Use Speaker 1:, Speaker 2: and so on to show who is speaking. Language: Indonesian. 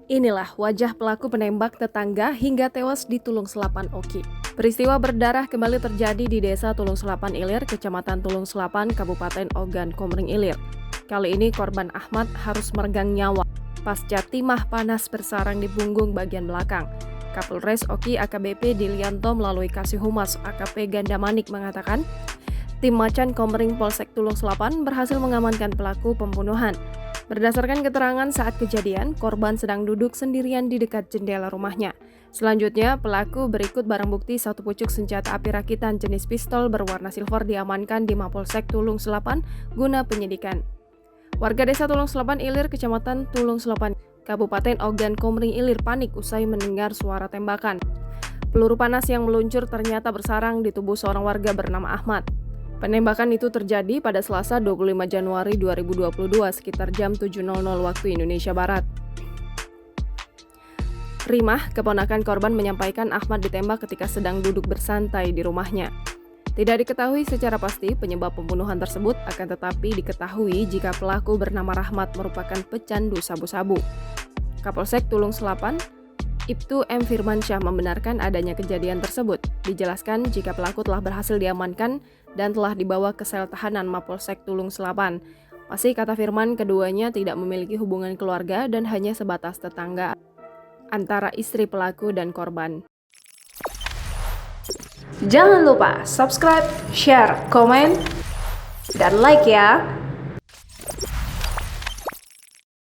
Speaker 1: Inilah wajah pelaku penembak tetangga hingga tewas di Tulung Selapan Oki. Peristiwa berdarah kembali terjadi di Desa Tulung Selapan Ilir, Kecamatan Tulung Selapan, Kabupaten Ogan Komering Ilir. Kali ini korban Ahmad harus meregang nyawa pasca timah panas bersarang di punggung bagian belakang. Kapolres Oki AKBP Dilianto melalui Kasih Humas AKP Gandamanik mengatakan, tim Macan Komering Polsek Tulung Selapan berhasil mengamankan pelaku pembunuhan. Berdasarkan keterangan saat kejadian, korban sedang duduk sendirian di dekat jendela rumahnya. Selanjutnya, pelaku berikut barang bukti satu pucuk senjata api rakitan jenis pistol berwarna silver diamankan di Mapolsek Tulung Selapan guna penyidikan. Warga Desa Tulung Selapan Ilir, Kecamatan Tulung Selapan, Kabupaten Ogan Komering Ilir panik usai mendengar suara tembakan. Peluru panas yang meluncur ternyata bersarang di tubuh seorang warga bernama Ahmad. Penembakan itu terjadi pada Selasa 25 Januari 2022 sekitar jam 7.00 waktu Indonesia Barat. Rimah, keponakan korban menyampaikan Ahmad ditembak ketika sedang duduk bersantai di rumahnya. Tidak diketahui secara pasti penyebab pembunuhan tersebut, akan tetapi diketahui jika pelaku bernama Rahmat merupakan pecandu sabu-sabu. Kapolsek Tulung Selapan, Ibtu M. Firmansyah membenarkan adanya kejadian tersebut. Dijelaskan jika pelaku telah berhasil diamankan dan telah dibawa ke sel tahanan Mapolsek Tulung Selapan. Masih kata Firman, keduanya tidak memiliki hubungan keluarga dan hanya sebatas tetangga antara istri pelaku dan korban.
Speaker 2: Jangan lupa subscribe, share, komen, dan like ya!